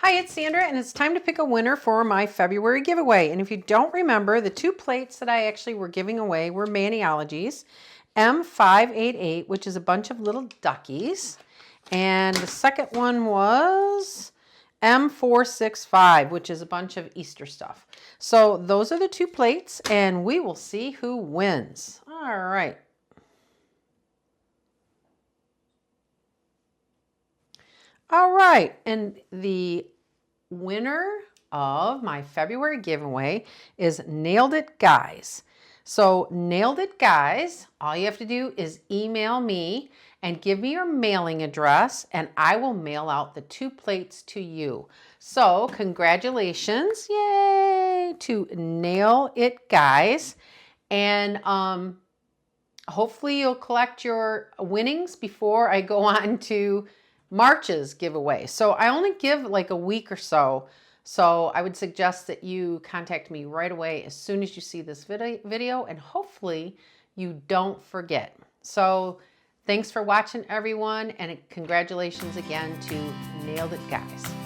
Hi, it's Sandra, and it's time to pick a winner for my February giveaway. And if you don't remember, the two plates that I actually were giving away were Maniologies, M588, which is a bunch of little duckies, and the second one was M465, which is a bunch of Easter stuff. So those are the two plates, and we will see who wins. All right. All right, and the winner of my February giveaway is Nailed It Guys. So Nailed It Guys, all you have to do is email me and give me your mailing address, and I will mail out the two plates to you. So congratulations, yay, to Nail It Guys. And hopefully you'll collect your winnings before I go on to March's giveaway. So I only give like a week or so. So I would suggest that you contact me right away as soon as you see this video, and hopefully you don't forget. So thanks for watching, everyone, and congratulations again to Nailed It Guys.